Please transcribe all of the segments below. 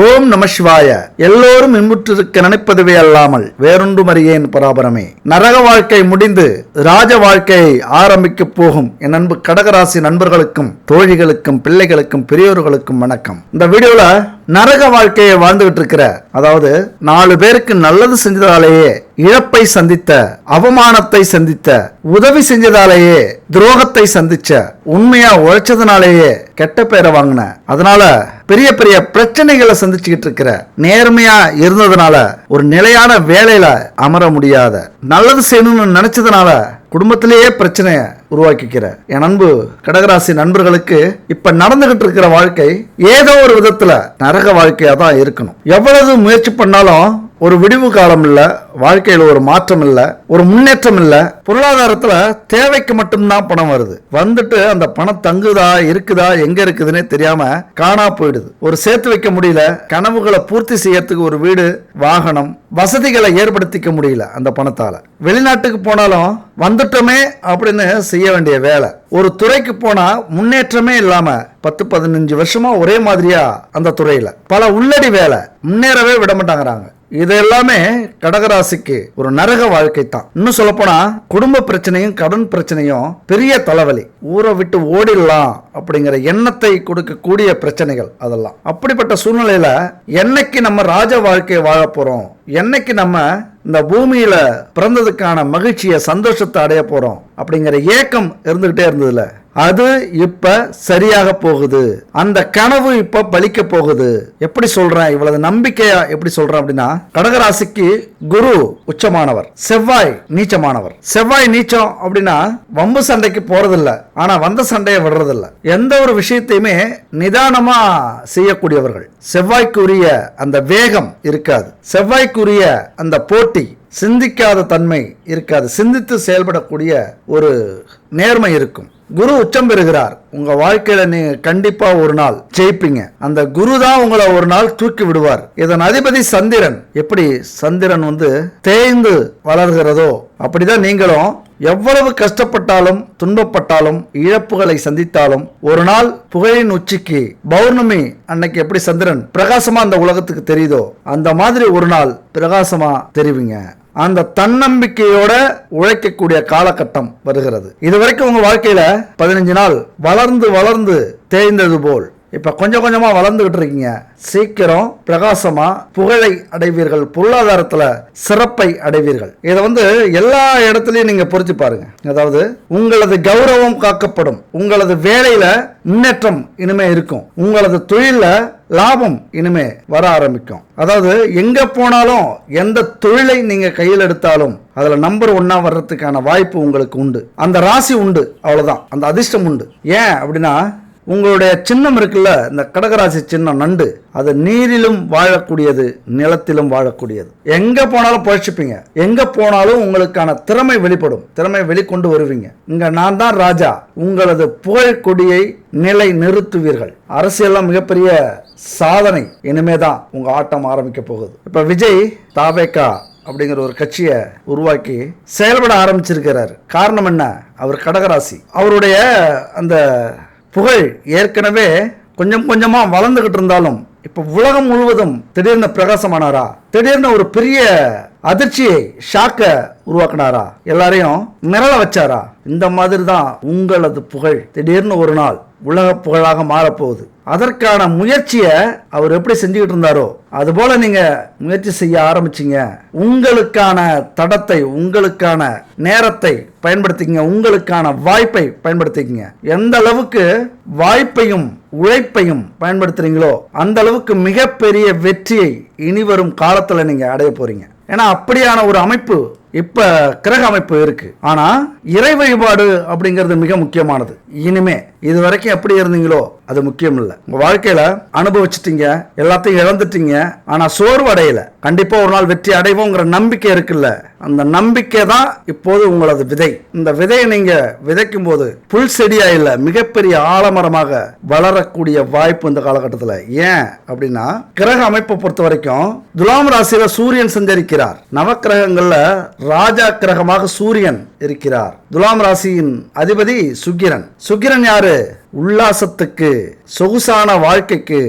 ஓம் நம சிவாய. எல்லோரும் இன்புற்றிருக்க நினைப்பதுவே அல்லாமல் வேறொன்றும் அறியேன் பராபரமே. நரக வாழ்க்கை முடிந்து ராஜ வாழ்க்கையை ஆரம்பிக்க போகும் என் அன்பு கடகராசி நண்பர்களுக்கும் தோழிகளுக்கும் பிள்ளைகளுக்கும் பெரியோர்களுக்கும் வணக்கம். இந்த வீடியோல நரக வாழ்க்கையை வாழ்ந்துகிட்டு இருக்கிற, அதாவது 4 பேருக்கு நல்லது செஞ்சதாலேயே இழப்பை சந்தித்த, அவமானத்தை சந்தித்த, உதவி செஞ்சதாலேயே துரோகத்தை சந்திச்ச, உண்மையா உழைச்சதுனாலேயே கெட்ட பேரை வாங்கின, அதனால பெரிய பெரிய பிரச்சனைகளை சந்திச்சுக்கிட்டு இருக்கிற, நேர்மையா இருந்ததுனால ஒரு நிலையான வேலையில அமர முடியாத, நல்லது செய்யணும்னு நினைச்சதுனால குடும்பத்திலேயே பிரச்சனைய உருவாக்கிக்கிற என் அன்பு கடகராசி நண்பர்களுக்கு இப்ப நடந்துகிட்டு இருக்கிற வாழ்க்கை ஏதோ ஒரு விதத்துல நரக வாழ்க்கையா தான் இருக்கணும். எவ்வளவு முயற்சி பண்ணாலும் ஒரு விடிவு காலம் இல்ல, வாழ்க்கையில ஒரு மாற்றம் இல்ல, ஒரு முன்னேற்றம் இல்ல. பொருளாதாரத்துல தேவைக்கு மட்டும்தான் பணம் வருது, வந்துட்டு அந்த பணம் தங்குதா இருக்குதா எங்க இருக்குதுன்னே தெரியாம காணா போயிடுது. ஒரு சேர்த்து வைக்க முடியல, கனவுகளை பூர்த்தி செய்யறதுக்கு ஒரு வீடு, வாகனம், வசதிகளை ஏற்படுத்திக்க முடியல அந்த பணத்தால. வெளிநாட்டுக்கு போனாலும் வந்துட்டோமே அப்படின்னு செய்ய வேண்டிய வேலை, ஒரு துறைக்கு போனா முன்னேற்றமே இல்லாம 10-15 வருஷமா ஒரே மாதிரியா அந்த துறையில பல உள்ளடி வேலை, முன்னேறவே விட மாட்டாங்கிறாங்க. இது எல்லாமே கடகராசிக்கு ஒரு நரக வாழ்க்கை தான். இன்னும் சொல்ல போனா குடும்ப பிரச்சனையும் கடன் பிரச்சனையும் பெரிய தலைவலி, ஊரை விட்டு ஓடிடலாம் அப்படிங்கிற எண்ணத்தை கொடுக்கக்கூடிய பிரச்சனைகள் அதெல்லாம். அப்படிப்பட்ட சூழ்நிலையில என்னைக்கு நம்ம ராஜ வாழ்க்கையை வாழ போறோம், என்னைக்கு நம்ம இந்த பூமியில பிறந்ததுக்கான மகிழ்ச்சியை சந்தோஷத்தை அடைய போறோம் அப்படிங்கிற ஏக்கம் இருந்துகிட்டே இருந்ததுல, அது இப்ப சரியாக போகுது. அந்த கனவு இப்ப பலிக்க போகுது. எப்படி சொல்றேன், இவ்வளவு நம்பிக்கையா எப்படி சொல்றேன் அப்படின்னா, கடகராசிக்கு குரு உச்சமானவர், செவ்வாய் நீச்சமானவர். செவ்வாய் நீச்சம் அப்படின்னா வம்பு சண்டைக்கு போறதில்ல, ஆனா வந்த சண்டையை விடுறதில்ல. எந்த ஒரு விஷயத்தையுமே நிதானமா செய்யக்கூடியவர்கள். செவ்வாய்க்குரிய அந்த வேகம் இருக்காது, செவ்வாய்க்குரிய அந்த போட்டி, சிந்திக்காத தன்மை இருக்காது, சிந்தித்து செயல்படக்கூடிய ஒரு நேர்மை இருக்கும். குரு உச்சம் பெறுகிறார். உங்க வாழ்க்கையில நீங்க கண்டிப்பா ஒரு நாள் ஜெயிப்பீங்க. அந்த குரு தான் உங்களை ஒரு நாள் தூக்கி விடுவார். இதன் அதிபதி சந்திரன். எப்படி சந்திரன் தேய்ந்து வளர்கிறதோ அப்படிதான் நீங்களும் எவ்வளவு கஷ்டப்பட்டாலும் துன்பப்பட்டாலும் இழப்புகளை சந்தித்தாலும் ஒரு நாள் புகழின் உச்சிக்கு, பௌர்ணமி அன்னைக்கு எப்படி சந்திரன் பிரகாசமா அந்த உலகத்துக்கு தெரியுதோ அந்த மாதிரி ஒரு நாள் பிரகாசமா தெரிவிங்க. அந்த தன்னம்பிக்கையோட உழைக்கக்கூடிய காலகட்டம் வருகிறது. இதுவரைக்கும் உங்க வாழ்க்கையில 15 நாள் வளர்ந்து வளர்ந்து தேய்ந்தது போல் இப்ப கொஞ்சம் கொஞ்சமா வளர்ந்துகிட்டு இருக்கீங்க. சீக்கிரம் பிரகாசமா புகழை அடைவீர்கள், பொருளாதாரத்துல சிறப்பை அடைவீர்கள். இதை எல்லா இடத்துலயும் நீங்க பொறிச்சு பாருங்க. அதாவது உங்களது கௌரவம் காக்கப்படும், உங்களது வேலையில முன்னேற்றம் இனிமே இருக்கும், உங்களது தொழில லாபம் இனிமே வர ஆரம்பிக்கும். அதாவது எங்க போனாலும் எந்த தொழிலை நீங்க கையில் எடுத்தாலும் அதுல நம்பர் 1 வர்றதுக்கான வாய்ப்பு உங்களுக்கு உண்டு. அந்த ராசி உண்டு, அவ்வளவுதான். அந்த அதிர்ஷ்டம் உண்டு. ஏன் அப்படின்னா உங்களுடைய சின்னம் இருக்குல்ல, இந்த கடகராசி சின்னம் நண்டு, அது நீரிலும் வாழக்கூடியது, நிலத்திலும் வாழக்கூடியது. எங்க போனாலும் பழிச்சுப்பீங்க, எங்க போனாலும் உங்களுக்கான திறமை வெளிப்படும், திறமை வெளிக்கொண்டு வருவீங்க. இங்க நான் தான் ராஜா, உங்களது புகழ் கொடியை நிலை நிறுத்துவீர்கள். அரசியல்லாம் மிகப்பெரிய சாதனை இனிமேதான் உங்க ஆட்டம் ஆரம்பிக்க போகுது. இப்ப விஜய் தாவேகா அப்படிங்கிற ஒரு கட்சியை உருவாக்கி செயல்பட ஆரம்பிச்சிருக்கிறார். காரணம் என்ன? அவர் கடகராசி. அவருடைய அந்த புகழ் ஏற்கனவே கொஞ்சம் கொஞ்சமா வளர்ந்துகிட்டு இருந்தாலும் இப்ப உலகம் முழுவதும் திடீர்னு பிரகாசமானாரா, திடீர்னு ஒரு பெரிய அதிர்ச்சியை, ஷாக்க உருவாக்கினாரா, எல்லாரையும் மிரள வச்சாரா. இந்த மாதிரி தான் உங்களது புகழ் திடீர்னு ஒரு நாள் உலக புகழாக மாறப்போகுது. அதற்கான முயற்சியை அவர் எப்படி செஞ்சுக்கிட்டு இருந்தாரோ அதுபோல நீங்க முயற்சி செய்ய ஆரம்பிச்சீங்க. உங்களுக்கான தடத்தை, உங்களுக்கான நேரத்தை பயன்படுத்திக்கங்க, உங்களுக்கான வாய்ப்பை பயன்படுத்திக்கங்க. எந்த அளவுக்கு வாய்ப்பையும் உழைப்பையும் பயன்படுத்துறீங்களோ அந்த அளவுக்கு மிகப்பெரிய வெற்றியை இனி வரும் காலத்துல நீங்க அடைய போறீங்க. ஏன்னா அப்படியான ஒரு அமைப்பு இப்ப கிரக அமைப்பு இருக்கு. ஆனா இறை வழிபாடு அப்படிங்கிறது மிக முக்கியமானது. இனிமே இது வரைக்கும் எப்படி இருந்தீங்களோ அது முக்கியம் இல்லை. உங்க வாழ்க்கையில அனுபவிச்சிட்டீங்க, எல்லாத்தையும் இழந்துட்டீங்க, ஆனா சோர்வு அடையல. கண்டிப்பா ஒரு நாள் வெற்றி அடைவோங்கிற நம்பிக்கை இருக்குல்ல, அந்த நம்பிக்கை தான் இப்போது உங்களது விதை. இந்த விதையை நீங்க விதைக்கும் போது புல் செடியா இல்ல, மிகப்பெரிய ஆலமரமாக வளரக்கூடிய வாய்ப்பு இந்த காலகட்டத்தில். ஏன் அப்படின்னா கிரக அமைப்பை பொறுத்த வரைக்கும் துலாம் ராசியில சூரியன் சஞ்சரிக்கிறார். நவக்கிரகங்கள்ல ராஜா கிரகமாக சூரியன் இருக்கிறார். துலாம் ராசியின் அதிபதி சுக்கிரன். சுக்கிரன் யாரு? உல்லாசத்துக்கு, சொகுசான வாழ்க்கைக்கு,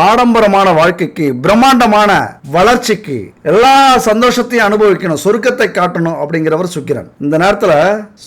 ஆடம்பரமான வாழ்க்கைக்கு, பிரம்மாண்டமான வளர்ச்சிக்கு, எல்லா சந்தோஷத்தையும் அனுபவிக்கணும், சொர்க்கத்தை காட்டணும் அப்படிங்கிறவர் சுக்கிரன். இந்த நேரத்துல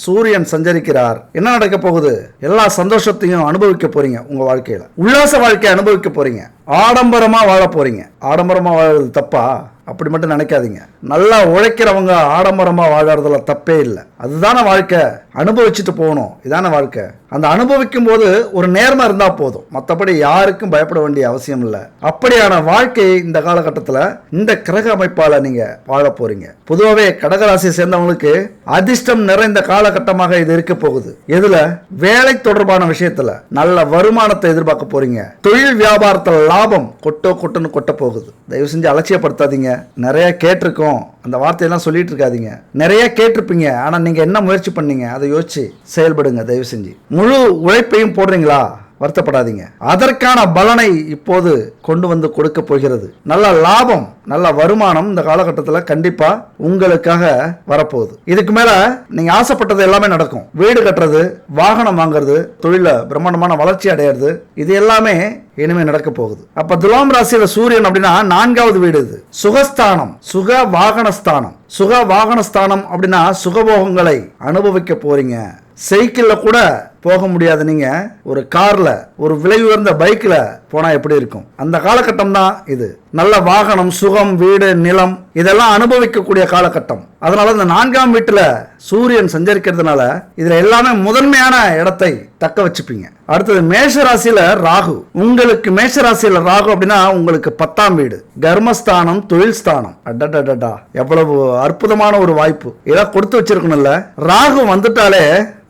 சூரியன் சஞ்சரிக்கிறார். என்ன நடக்க போகுது? எல்லா சந்தோஷத்தையும் அனுபவிக்க போறீங்க. உங்க வாழ்க்கையில உல்லாச வாழ்க்கையை அனுபவிக்க போறீங்க. ஆடம்பரமா வாழ போறீங்க. ஆடம்பரமா வாழறது தப்பா? அப்படி மட்டும் நினைக்காதீங்க. நல்லா உழைக்கிறவங்க ஆடம்பரமா வாழறதுல தப்பே இல்லை. அதுதான வாழ்க்கை. அனுபவிச்சுட்டு போகணும். இதான வாழ்க்கை. அந்த அனுபவிக்கும் போது ஒரு நேர்மை இருந்தா போதும். மற்றபடி யாருக்கும் பயப்பட வேண்டிய அவசியம் இல்லை. அப்படியான வாழ்க்கையை இந்த காலகட்டத்தில் இந்த கிரக அமைப்பால நீங்க வாழ போறீங்க. பொதுவாகவே கடகராசியை சேர்ந்தவங்களுக்கு அதிர்ஷ்டம் நிறைந்த காலகட்டமாக இது இருக்க போகுது. எதுல? வேலை தொடர்பான விஷயத்துல நல்ல வருமானத்தை எதிர்பார்க்க போறீங்க. தொழில் வியாபாரத்தில் லாபம் கொட்டுன்னு கொட்ட போகுது. தயவு செஞ்சு அலட்சியப்படுத்தாதீங்க. நிறைய கேட்டிருக்கோம், அந்த வார்த்தையெல்லாம் சொல்லிட்டு இருக்காதீங்க. நிறைய கேட்டிருப்பீங்க, ஆனா நீங்க என்ன முயற்சி பண்ணீங்க அதை யோசிச்சு செயல்படுங்க. தயவு செஞ்சு முழு உழைப்பையும் போடுறீங்களா? வருத்தப்படாதீங்க. அதற்கான பலனை இப்போது கொண்டு வந்து கொடுக்க போகிறது. நல்ல லாபம், நல்ல வருமானம் இந்த காலகட்டத்தில் கண்டிப்பா உங்களுக்காக வரப்போகுது. இதுக்கு மேல நீங்க ஆசைப்பட்டது எல்லாமே நடக்கும். வீடு கட்டுறது, வாகனம் வாங்குறது, தொழில பிரம்மாண்டமான வளர்ச்சி அடையிறது, இது எல்லாமே இனிமே நடக்க போகுது. அப்ப துலாம் ராசியில சூரியன் அப்படின்னா 4வது வீடு. இது சுகஸ்தானம், சுக வாகனஸ்தானம். சுக வாகனஸ்தானம் அப்படின்னா சுகபோகங்களை அனுபவிக்க போறீங்க. சைக்கிள்ல கூட போக முடியாது. நீங்க ஒரு கார்ல, ஒரு விலை உயர்ந்த பைக்ல போனா எப்படி இருக்கும்? அந்த காலகட்டம் தான் இது. நல்ல வாகனம், சுகம், வீடு, நிலம் இதெல்லாம் அனுபவிக்கக்கூடிய காலகட்டம். அதனால இந்த 4ஆம் வீட்டுல சூரியன் சஞ்சரிக்கிறதுனால இதுல எல்லாமே முதன்மையான இடத்தை தக்க வச்சுப்பீங்க. அடுத்தது மேஷராசியில ராகு. உங்களுக்கு மேஷராசியில ராகு அப்படின்னா உங்களுக்கு 10ஆம் வீடு, கர்மஸ்தானம், தொழில் ஸ்தானம். அடடடா, எவ்வளவு அற்புதமான ஒரு வாய்ப்பு. இதெல்லாம் கொடுத்து வச்சிருக்கணும்ல. ராகு வந்துட்டாலே,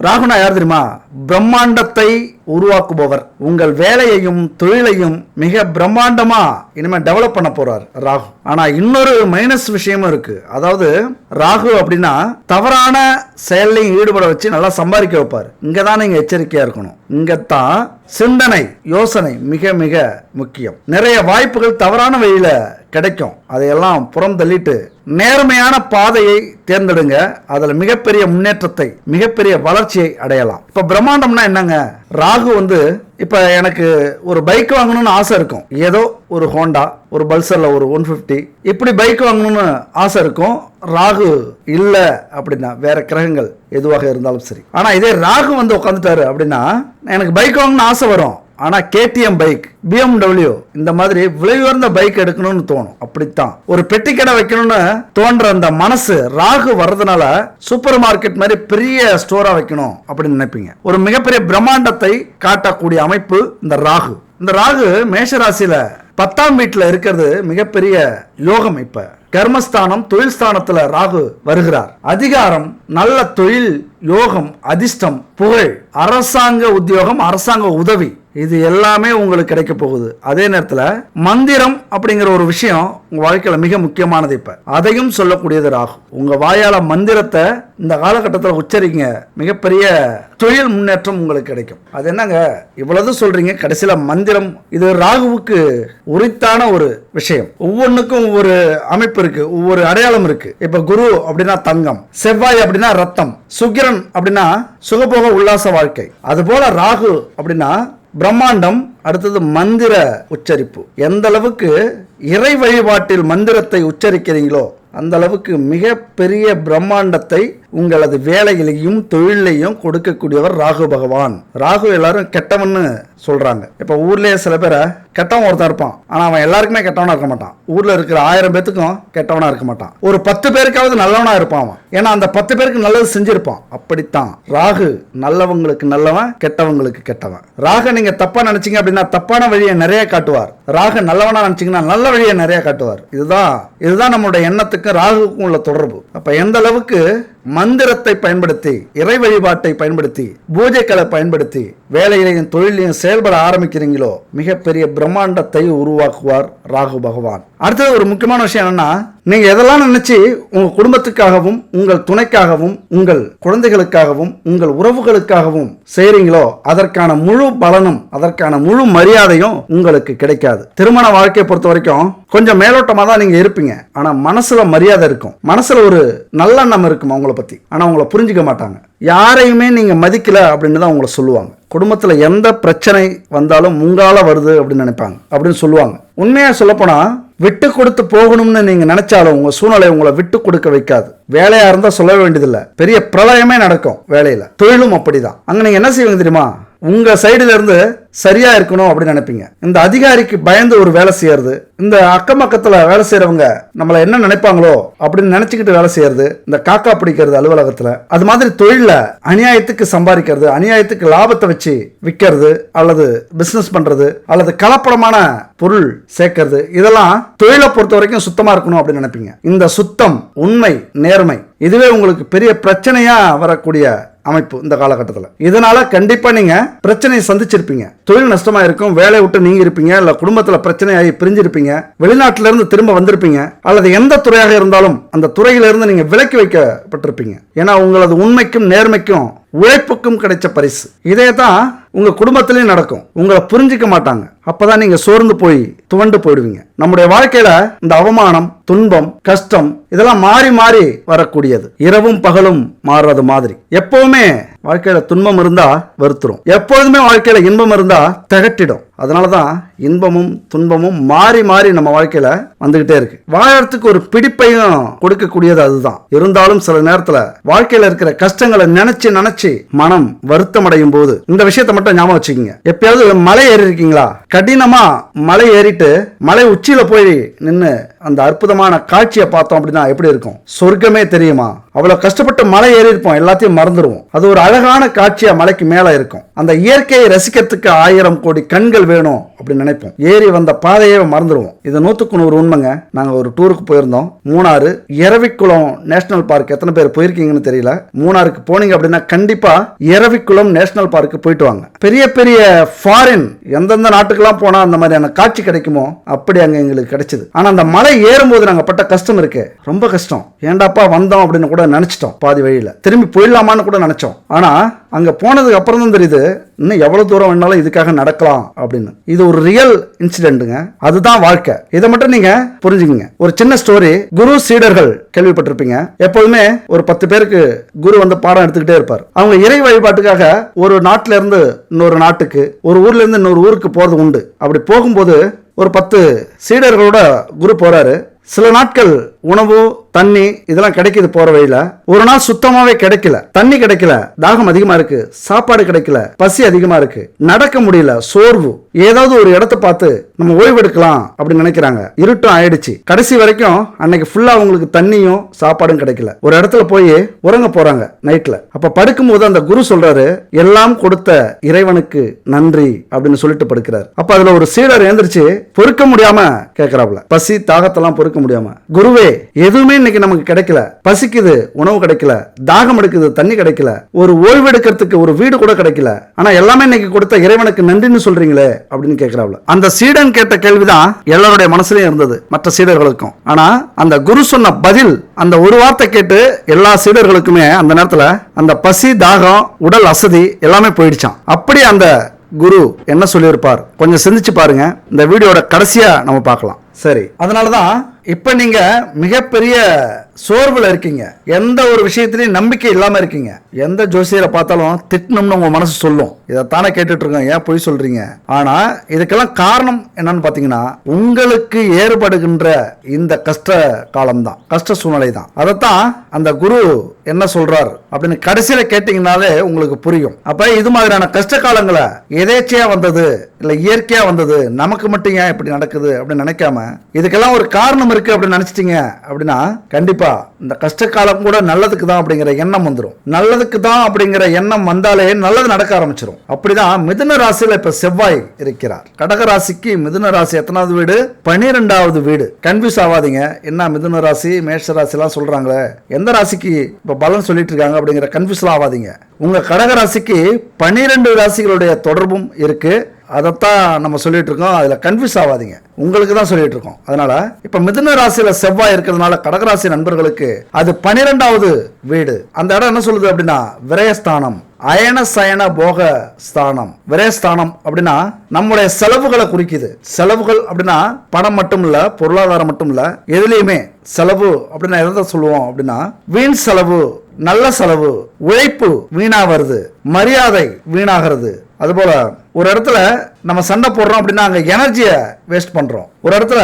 ராகுனா யார் தெரியுமா? பிரம்மாண்டத்தை உருவாக்குபவர். உங்கள் வேலையையும் தொழிலையும் மிக பிரம்மாண்டமா இனிமே டெவலப் பண்ண போறார் ராகு. ஆனா இன்னொரு மைனஸ் விஷயமும் இருக்கு. அதாவது ராகு அப்படின்னா தவறான செயலையும் ஈடுபட வச்சு நல்லா சம்பாதிக்க வைப்பார். இங்கதான் நீங்க எச்சரிக்கையா இருக்கணும். இங்கத்தான் சிந்தனை, யோசனை மிக மிக முக்கியம். நிறைய வாய்ப்புகள் தவறான வழியில கிடைக்கும். அதையெல்லாம் புறம் தள்ளிட்டு நேர்மையான பாதையை தேர்ந்தெடுங்க. அதுல மிகப்பெரிய முன்னேற்றத்தை, மிகப்பெரிய வளர்ச்சியை அடையலாம். இப்ப பிரம்மாண்டம்னா என்னங்க? ராகு இப்ப எனக்கு ஒரு பைக் வாங்கணும்னு ஆசை இருக்கும். ஏதோ ஒரு ஹோண்டா, ஒரு பல்சர்ல ஒரு 150 இப்படி பைக் வாங்கணும்னு ஆசை இருக்கும். ராகு இல்ல அப்படின்னா, வேற கிரகங்கள் எதுவாக இருந்தாலும் சரி. ஆனா இதே ராகு உட்காந்துட்டாரு அப்படின்னா எனக்கு பைக் வாங்கணும்னு ஆசை வரும். ஆனா கேடிஎம் பைக், BMW இந்த மாதிரி விலை உயர்ந்த பைக் எடுக்கணும்னு தோணும். அப்படித்தான் ஒரு பெட்டி கடை வைக்கணும்னு தோன்ற அந்த மனசு ராகு வர்றதுனால சூப்பர் மார்க்கெட் மாதிரி பெரிய ஸ்டோரா வைக்கணும் அப்படின்னு நினைப்பீங்க. ஒரு மிகப்பெரிய பிரம்மாண்டத்தை காட்டக்கூடிய அமைப்பு இந்த ராகு. இந்த ராகு மேஷராசியில 10ஆம் வீட்டுல இருக்கிறது மிகப்பெரிய யோகம். இப்ப கர்மஸ்தானம், தொழில் ஸ்தானத்துல ராகு வருகிறார். அதிகாரம், நல்ல தொழில், யோகம், அதிர்ஷ்டம், புகழ், அரசாங்க உத்தியோகம், அரசாங்க உதவி, இது எல்லாமே உங்களுக்கு கிடைக்க போகுது. அதே நேரத்தில் மந்திரம் அப்படிங்கிற ஒரு விஷயம் உங்க வாழ்க்கையில மிக முக்கியமானது. இப்ப அதையும் சொல்லக்கூடியது ராகு. உங்க வாயால மந்திரத்தை இந்த காலகட்டத்தில் உச்சரிங்க. மிகப்பெரிய தொழில் முன்னேற்றம் உங்களுக்கு கிடைக்கும். அது என்னங்க இவ்வளவு சொல்றீங்க, கடைசியில மந்திரம்? இது ராகுவுக்கு உரித்தான ஒரு விஷயம். ஒவ்வொன்றுக்கும் ஒவ்வொரு அமைப்பு இருக்கு, ஒவ்வொரு அடையாளம் இருக்கு. இப்ப குரு அப்படின்னா தங்கம், செவ்வாய் அப்படின்னா ரத்தம், சுக்கிரன் அப்படின்னா சுகபோக உல்லாச வாழ்க்கை. அது போல ராகு அப்படின்னா பிரம்மாண்டம். அடுத்தது மந்திர உச்சரிப்பு. எந்த அளவுக்கு இறை வழிபாட்டில் மந்திரத்தை உச்சரிக்கிறீங்களோ அந்த அளவுக்கு மிக பெரிய பிரம்மாண்டத்தை உங்களது வேலையிலையும் தொழிலையும் கொடுக்கக்கூடியவர் ராகு பகவான். ராகு எல்லாரும் கெட்டவன்னு சொல்றாங்க. இப்ப ஊர்லயே சில பேரை கெட்டவன் ஒருத்தன் இருப்பான், ஆனா அவன் எல்லாருக்குமே கெட்டவனா இருக்க மாட்டான். ஊர்ல இருக்கிற 1000 பேத்துக்கும் கெட்டவனா இருக்க மாட்டான். ஒரு 10 பேருக்காவது நல்லவனா இருப்பான் அவன். ஏன்னா அந்த 10 பேருக்கு நல்லது செஞ்சிருப்பான். அப்படித்தான் ராகு நல்லவங்களுக்கு நல்லவன், கெட்டவங்களுக்கு கெட்டவன். ராகு நீங்க தப்பா நினைச்சீங்க அப்படின்னா தப்பான வழியை நிறைய காட்டுவார். ராகு நல்லவனா நினைச்சீங்கன்னா நல்ல வழியை நிறைய காட்டுவார். இதுதான் நம்மளுடைய எண்ணத்துக்கும் ராகுக்கும் உள்ள தொடர்பு. அப்ப எந்த அளவுக்கு மந்திரத்தை பயன்படுத்தி, இறை வழிபாட்டை பயன்படுத்தி, பூஜைகளை பயன்படுத்தி வேலையிலையும் தொழிலையும் செயல்பட ஆரம்பிக்கிறீங்களோ மிகப்பெரிய பிரம்மாண்டத்தை உருவாக்குவார் ராகு பகவான். அடுத்தது ஒரு முக்கியமான விஷயம் என்னன்னா, நீங்க எதெல்லாம் நினைச்சு உங்க குடும்பத்துக்காகவும் உங்கள் துணைக்காகவும் உங்கள் குழந்தைகளுக்காகவும் உங்கள் உறவுகளுக்காகவும் செய்றீங்களோ அதற்கான முழு பலனும் அதற்கான முழு மரியாதையும் உங்களுக்கு கிடைக்காது. திருமண வாழ்க்கையை பொறுத்த வரைக்கும் கொஞ்சம் மேலோட்டமா தான் நீங்க இருப்பீங்க. ஆனா மனசுல மரியாதை இருக்கும், மனசுல ஒரு நல்லெண்ணம் இருக்கும் அவங்கள பத்தி. ஆனா உங்களை புரிஞ்சுக்க மாட்டாங்க. யாரையுமே நீங்க மதிக்கல அப்படின்னு தான் உங்களை சொல்லுவாங்க. குடும்பத்துல எந்த பிரச்சனை வந்தாலும் உங்களால வருது அப்படின்னு நினைப்பாங்க அப்படின்னு சொல்லுவாங்க. உண்மையா சொல்லப்போனா விட்டு கொடுத்து போகணும்னு நீங்க நினைச்சாலும் உங்க சூழ்நிலை உங்களை விட்டு கொடுக்க வைக்காது. வேலையா இருந்தா சொல்ல வேண்டியதில்லை, பெரிய பிரளயமே நடக்கும் வேலையில. தொழிலும் அப்படிதான். அங்க நீங்க என்ன செய்வீங்க தெரியுமா? உங்க சைடுல இருந்து சரியா இருக்கணும் அப்படின்னு நினைப்பீங்க. இந்த அதிகாரிக்கு பயந்து ஒரு வேலை செய்யறது, இந்த அக்கம் பக்கத்துல வேலை செய்யறவங்க நம்மள என்ன நினைப்பாங்களோ அப்படின்னு நினைச்சுக்கிட்டு வேலை செய்யறது, இந்த காக்கா பிடிக்கிறது அலுவலகத்துல, அது மாதிரி தொழில அநியாயத்துக்கு சம்பாதிக்கிறது, அநியாயத்துக்கு லாபத்தை வச்சு விற்கிறது, அல்லது பிசினஸ் பண்றது, அல்லது கலப்படமான பொருள் சேர்க்கறது, இதெல்லாம் தொழிலை பொறுத்த வரைக்கும் சுத்தமா இருக்கணும் அப்படின்னு நினைப்பீங்க. இந்த சுத்தம், உண்மை, நேர்மை இதுவே உங்களுக்கு பெரிய பிரச்சனையா வரக்கூடிய அமைப்பு இந்த காலகட்டத்தில். இதனால கண்டிப்பா நீங்க பிரச்சனையை சந்திச்சிருப்பீங்க. தொழில் நஷ்டமா இருக்கும், வேலையை விட்டு நீங்க இருப்பீங்க, இல்ல குடும்பத்துல பிரச்சனையாகி பிரிஞ்சிருப்பீங்க, வெளிநாட்டில இருந்து திரும்ப வந்திருப்பீங்க, அல்லது எந்த துறையாக இருந்தாலும் அந்த துறையில இருந்து நீங்க விலக்கி வைக்கப்பட்டிருப்பீங்க. ஏன்னா உங்களது உண்மைக்கும் நேர்மைக்கும் உழைப்புக்கும் கிடைச்ச பரிசு. இதே தான் உங்க குடும்பத்திலையும் நடக்கும். உங்களை புரிஞ்சிக்க மாட்டாங்க. அப்பதான் நீங்க சோர்ந்து போய் துவண்டு போயிடுவீங்க. நம்முடைய வாழ்க்கையில இந்த அவமானம், துன்பம், கஷ்டம் இதெல்லாம் மாறி மாறி வரக்கூடியது. இரவும் பகலும் மாறுறது மாதிரி. எப்பவுமே வாழ்க்கையில துன்பம் இருந்தா வருத்துரும், எப்பொழுதுமே வாழ்க்கையில இன்பம் இருந்தா திகட்டிடும். அதனாலதான் இன்பமும் துன்பமும் மாறி மாறி நம்ம வாழ்க்கையில வந்துகிட்டே இருக்கு. வாழறதுக்கு ஒரு பிடிப்பையும் கொடுக்கக்கூடியது அதுதான். இருந்தாலும் சில நேரத்துல வாழ்க்கையில இருக்கிற கஷ்டங்களை நினைச்சு நினைச்சு மனம் வருத்தம் அடையும் போது இந்த விஷயத்தை மட்டும் ஞாபகம் வச்சுக்கோங்க. எப்பயாவது மலை ஏறி இருக்கீங்களா? கடினமா மலை ஏறிட்டு மலை உச்சியில போய் நின்று அந்த அற்புதமான காட்சியை பார்த்தோம் அப்படின்னா எப்படி இருக்கும்? சொர்க்கமே தெரியுமா? அவ்வளவு கஷ்டப்பட்டு மலை ஏறி இருப்போம், எல்லாத்தையும் மறந்துடுவோம். அது ஒரு அழகான காட்சியா மலைக்கு மேல இருக்கும். அந்த இயற்கையை ரசிக்கிறதுக்கு 1000 கோடி கண்கள் வேணும் அப்படின்னு நினைப்போம். ஏறி வந்த பாதையை மறந்துடுவோம். இது 100க்கு 100 உண்மைங்க. நாங்க ஒரு டூருக்கு போயிருந்தோம். Munnar Eravikulam national park. எத்தனை பேர் போயிருக்கீங்கன்னு தெரியல. மூணாருக்கு போனீங்க அப்படின்னா கண்டிப்பா இரவிக்குளம் நேஷனல் பார்க்கு போயிட்டு வாங்க. பெரிய பெரிய ஃபாரின் எந்தெந்த நாட்டுக்கெல்லாம் போனா அந்த மாதிரியான காட்சி கிடைக்குமோ அப்படி அங்க எங்களுக்கு கிடைச்சது. ஆனா அந்த மலை ஏறும்போது நாங்க பட்ட கஷ்டம் இருக்கு, ரொம்ப கஷ்டம். ஏண்டாப்பா வந்தோம் அப்படின்னு கூட நினைச்சிட்டோம். பாதி வழியில திரும்பி போயிடலாமான்னு கூட நினைச்சோம். ஆனா அங்க போனதுக்கு அப்புறம் தான் தெரியுது இன்னும் எவ்வளவு தூரம் வேணாலும் இதுக்காக நடக்கலாம் அப்படின்னு. இது ஒரு ரியல் இன்சிடென்ட்டுங்க. அதுதான் வாழ்க்கை. இதை மட்டும் நீங்க புரிஞ்சுக்கங்க. ஒரு சின்ன ஸ்டோரி. குரு சீடர்கள் கேள்விப்பட்டிருப்பீங்க. எப்போதுமே ஒரு 10 பேருக்கு குரு வந்து பாடம் எடுத்துக்கிட்டே இருப்பார். அவங்க இறை வழிபாட்டுக்காக ஒரு நாட்டில இருந்து இன்னொரு நாட்டுக்கு, ஒரு ஊர்ல இருந்து இன்னொரு ஊருக்கு போறது உண்டு. அப்படி போகும்போது ஒரு 10 சீடர்களோட குரு போறாரு. சில நாட்கள் உணவு, தண்ணி இதெல்லாம் கிடைக்குது போற வழியில. ஒரு நாள் சுத்தமாவே கிடைக்கல, தண்ணி கிடைக்கல, தாகம் அதிகமா இருக்கு, சாப்பாடு கிடைக்கல, பசி அதிகமா இருக்கு, நடக்க முடியல, சோர்வு. ஏதாவது ஒரு இடத்தை பார்த்து நம்ம ஓய்வு எடுக்கலாம் அப்படின்னு நினைக்கிறாங்க. இருட்டும் ஆயிடுச்சு. கடைசி வரைக்கும் அன்னைக்கு ஃபுல்லா அவங்களுக்கு தண்ணியும் சாப்பாடும் கிடைக்கல. ஒரு இடத்துல போய் உறங்க போறாங்க நைட்ல. அப்ப படுக்கும் போது அந்த குரு சொல்றாரு, எல்லாம் கொடுத்த இறைவனுக்கு நன்றி அப்படின்னு சொல்லிட்டு படுக்கிறார். அப்ப அதுல ஒரு சீடர் எழுந்திருச்சு பொறுக்க முடியாம கேட்கிறாப்ல, பசி தாகத்தெல்லாம் பொறுக்க முடியாம, குருவே எதுவுமே இன்னைக்கு நமக்கு கிடைக்கல, பசிக்குது உணவு கிடைக்கல, தாகம் எடுக்குது தண்ணி கிடைக்கல, ஒரு ஓய்வு எடுக்கிறதுக்கு ஒரு வீடு கூட கிடைக்கல, ஆனா எல்லாமே இன்னைக்கு கொடுத்த இறைவனுக்கு நன்றின்னு சொல்றீங்களே அப்படின்னு கேட்கிறாப்ல. அந்த சீடன் கேட்ட கேள்விதான் எல்லாருடைய மனசுலயும் இருந்தது, மற்ற சீடர்களுக்கும். ஆனா அந்த குரு சொன்ன பதில், அந்த ஒரு வார்த்தை கேட்டு எல்லா சீடர்களுக்குமே அந்த நேரத்துல அந்த பசி, தாகம், உடல் அசதி எல்லாமே போயிடுச்சான். அப்படி அந்த குரு என்ன சொல்லியிருப்பார் கொஞ்சம் சிந்திச்சு பாருங்க. இந்த வீடியோட கடைசியா நம்ம பார்க்கலாம். சரி, அதனாலதான் இப்ப நீங்க மிகப்பெரிய சோர்வுல இருக்கீங்க. எந்த ஒரு விஷயத்திலையும் நம்பிக்கை இல்லாம இருக்கீங்க. எந்த ஜோசியரை பார்த்தாலும் திட்டணும்னு உங்க மனசு சொல்லும். இதைத்தானே கேட்டுட்டு இருக்கோம், ஏன் பொய் சொல்றீங்க? ஆனா இதுக்கெல்லாம் காரணம் என்னன்னு பாத்தீங்கன்னா, உங்களுக்கு ஏற்படுகின்ற இந்த கஷ்ட காலம் தான், கஷ்ட சூழ்நிலை தான். அதைத்தான் அந்த குரு என்ன சொல்றார் அப்படின்னு கடைசியில கேட்டீங்கன்னாலே உங்களுக்கு புரியும். அப்ப இது மாதிரியான கஷ்ட காலங்களை எதேச்சையா வந்தது இல்ல இயற்கையா வந்தது, நமக்கு மட்டும் ஏன் இப்படி நடக்குது அப்படின்னு நினைக்காம இதுக்கெல்லாம் ஒரு காரணம் இருக்கு அப்படின்னு நினைச்சிட்டீங்க அப்படின்னா கண்டிப்பா இந்த கஷ்ட காலம் கூட நல்லதுக்கு தான் அப்படிங்கிற எண்ணம் வந்துடும். நல்லதுக்கு தான் அப்படிங்கிற எண்ணம் வந்தாலே நல்லது நடக்க ஆரம்பிச்சிடும். அப்படிதான் மிதுன ராசியில இப்ப செவ்வாய் இருக்கிறார். கடக ராசிக்கு மிதுன ராசி எத்தனாவது வீடு? 12வது வீடு. கன்ஃபியூஸ் ஆகாதீங்க. என்ன மிதுன ராசி மேஷ ராசி எல்லாம் சொல்றாங்களே, எந்த ராசிக்கு இப்ப பலன் சொல்லிட்டு இருக்காங்க அப்படிங்கிற கன்ஃபியூஸ் ஆகாதீங்க. உங்க கடக ராசிக்கு 12 ராசிகளுடைய தொடர்பும் இருக்கு. அதைத்தான் நம்ம சொல்லிட்டு இருக்கோம். அதுல கன்ஃபியூஸ் ஆகாதீங்க, உங்களுக்கு தான் சொல்லிட்டு இருக்கோம். அதனால இப்ப மிதுன ராசியில செவ்வாய் இருக்கிறதுனால கடகராசி நண்பர்களுக்கு அது 12வது வீடு. அந்த இடம் என்ன சொல்லுது அப்படின்னா விரயஸ்தானம், அயன சயன போக ஸ்தானம். விரயஸ்தானம் அப்படின்னா நம்முடைய செலவுகளை குறிக்குது. செலவுகள் அப்படின்னா பணம் மட்டும் இல்ல, பொருளாதாரம் மட்டும் இல்ல, எதுலையுமே செலவு அப்படின்னா எதை சொல்லுவோம் அப்படின்னா வீண் செலவு, நல்ல செலவு, உழைப்பு வீணா வருது, மரியாதை வீணாகிறது. அதுபோல ஒரு இடத்துல நம்ம சண்டை போடுறோம் அப்படின்னா அங்க எனர்ஜியை வேஸ்ட் பண்றோம். ஒரு இடத்துல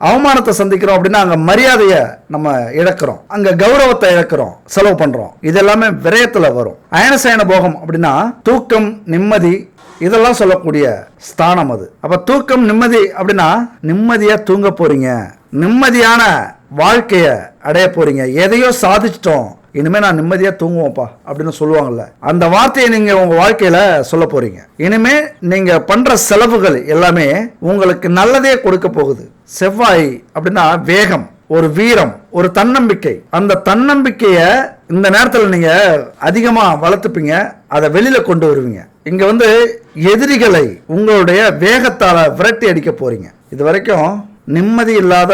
அவமானத்தை சந்திக்கிறோம் அப்படின்னா அங்க மரியாதையை நம்ம இழக்கிறோம், அங்க கௌரவத்தை இழக்கிறோம், செலவு பண்றோம். இது எல்லாமே விரயத்துல வரும். அயனசயன போகம் அப்படின்னா தூக்கம், நிம்மதி, இதெல்லாம் சொல்லக்கூடிய ஸ்தானம் அது. அப்ப தூக்கம், நிம்மதி அப்படின்னா நிம்மதியா தூங்க போறீங்க, நிம்மதியான வாழ்க்கைய அடைய போறீங்க. எதையோ சாதிச்சிட்டோம், இனிமே நான் நிம்மதியா தூங்குவோம்ப்பா அப்படின்னு சொல்லுவாங்கல்ல, அந்த வார்த்தையை நீங்க உங்க வாழ்க்கையில சொல்ல போறீங்க. இனிமே நீங்க பண்ற செலவுகள் எல்லாமே உங்களுக்கு நல்லதே கொடுக்க போகுது. செவ்வாய் அப்படின்னா வேகம், ஒரு வீரம், ஒரு தன்னம்பிக்கை. அந்த தன்னம்பிக்கைய இந்த நேரத்தில் நீங்க அதிகமா வளர்த்துப்பீங்க, அதை வெளியில கொண்டு வருவீங்க. இங்க எதிரிகளை உங்களுடைய வேகத்தால விரட்டி அடிக்க போறீங்க. இது வரைக்கும் நிம்மதி இல்லாத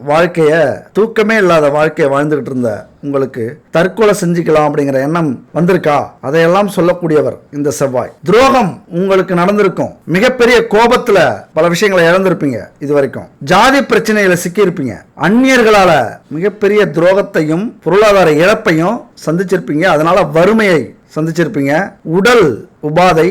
வாழ்க்கைய, தூக்கமே இல்லாத வாழ்க்கையை வாழ்ந்துகிட்டு இருந்த உங்களுக்கு தற்கொலை செஞ்சுக்கலாம் அப்படிங்கிற எண்ணம் வந்திருக்கா? அதையெல்லாம் சொல்லக்கூடியவர் இந்த செவ்வாய். துரோகம் உங்களுக்கு நடந்திருக்கும், மிகப்பெரிய கோபத்துல பல விஷயங்களை இழந்திருப்பீங்க. இது வரைக்கும் ஜாதி பிரச்சனையில சிக்கியிருப்பீங்க, அந்நியர்களால மிகப்பெரிய துரோகத்தையும் பொருளாதார இழப்பையும் சந்திச்சிருப்பீங்க. அதனால வறுமையை சந்திச்சிருப்பீங்க, உடல் உபாதை,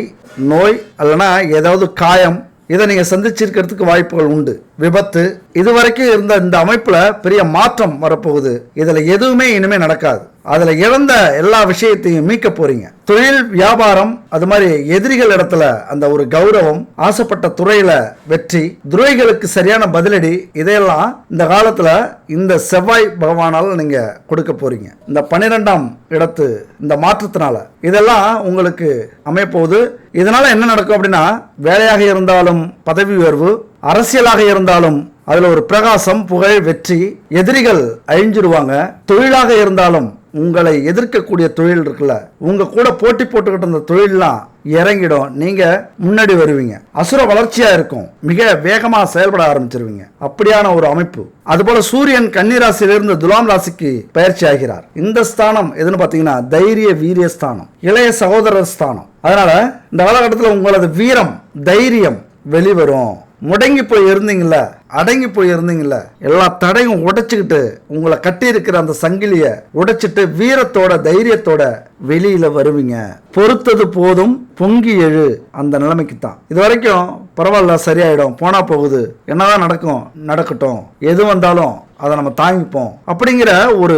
நோய் அல்லனா ஏதாவது காயம், இதை நீங்க சந்திச்சிருக்கிறதுக்கு வாய்ப்புகள் உண்டு. விபத்து, இதுவரைக்கும் இருந்த இந்த அமைப்புல பெரிய மாற்றம் வரப்போகுது. இதுல எதுவுமே இனிமே நடக்காது. அதுல இழந்த எல்லா விஷயத்தையும் மீட்க போறீங்க. தொழில், வியாபாரம், அது மாதிரி எதிரிகள் இடத்துல அந்த ஒரு கௌரவம், ஆசைப்பட்ட துறையில வெற்றி, துரோகிகளுக்கு சரியான பதிலடி, இதையெல்லாம் இந்த காலத்துல இந்த செவ்வாய் பகவானால் நீங்க கொடுக்க போறீங்க. இந்த 12ஆம் இடத்து இந்த மாற்றத்தினால இதெல்லாம் உங்களுக்கு அமையப்போகுது. இதனால என்ன நடக்கும் அப்படின்னா வேலையாக இருந்தாலும் பதவி உயர்வு, அரசியலாக இருந்தாலும் அதுல ஒரு பிரகாசம், புகழ், வெற்றி, எதிரிகள் அழிஞ்சிருவாங்க. தொழிலாக இருந்தாலும் உங்களை எதிர்க்கக்கூடிய தொழில் இருக்குல்ல, உங்க கூட போட்டி போட்டுக்கிட்டு இருந்த தொழிலாம் இறங்கிடும், நீங்க முன்னாடி வருவீங்க. அசுர வளர்ச்சியா இருக்கும், மிக வேகமா செயல்பட ஆரம்பிச்சிருவீங்க. அப்படியான ஒரு அமைப்பு. அதுபோல சூரியன் கன்னிராசியிலிருந்து துலாம் ராசிக்கு பயிற்சி ஆகிறார். இந்த ஸ்தானம் எதுன்னு பாத்தீங்கன்னா தைரிய வீரிய ஸ்தானம், இளைய சகோதரர் ஸ்தானம். அதனால இந்த காலகட்டத்தில் உங்களது வீரம், தைரியம் வெளிவரும். முடங்கி போய் இருந்தீங்கல்ல, அடங்கி போய் இருந்தீங்கல்ல, எல்லா தடையும் உடைச்சுக்கிட்டு உங்களை கட்டி இருக்கிற அந்த சங்கிலிய உடைச்சிட்டு வீரத்தோட தைரியத்தோட வெளியில வருவீங்க. பொறுத்தது போதும், பொங்கி எழு, அந்த நிலைமைக்கு தான். இது வரைக்கும் பரவாயில்ல, சரியாயிடும், போனா போகுது, என்னதான் நடக்கும் நடக்கட்டும், எது வந்தாலும் அதை நம்ம தாங்கிப்போம் அப்படிங்கிற ஒரு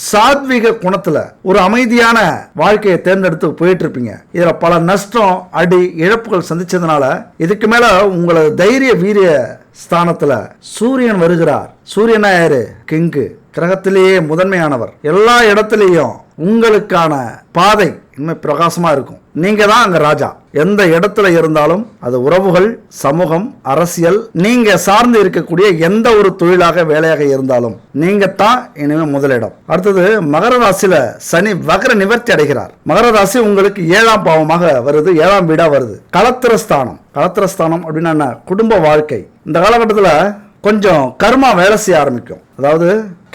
சாத்விக குணத்துல ஒரு அமைதியான வாழ்க்கையை தேர்ந்தெடுத்து போயிட்டு இருப்பீங்க. இதுல பல நஷ்டம், அடி, இழப்புகள் சந்திச்சதுனால இதுக்கு மேல உங்களது தைரிய வீரிய ஸ்தானத்துல சூரியன் வருகிறார். சூரியனா யாரு? கிங்கு, கிரகத்திலேயே முதன்மையானவர். எல்லா இடத்துலையும் உங்களுக்கான பாதை இன்னும் பிரகாசமா இருக்கும். நீங்க தான் அங்க ராஜா. எந்த இடத்துல இருந்தாலும் அது உறவுகள், சமூகம், அரசியல், நீங்க சார்ந்து இருக்கக்கூடிய எந்த ஒரு தொழிலாக வேலையாக இருந்தாலும் நீங்க தான் இனிமே முதலிடம். அடுத்தது மகர ராசியில சனி வக்ர நிவர்த்தி அடைகிறார். மகர ராசி உங்களுக்கு 7ஆம் பாவமாக வருது, 7ஆம் வீடா வருது. களத்திரஸ்தானம். களத்திரஸ்தானம் அப்படின்னா என்ன? குடும்ப வாழ்க்கை. இந்த காலகட்டத்தில் கொஞ்சம் கர்மா வேலை செய்ய ஆரம்பிக்கும். அதாவது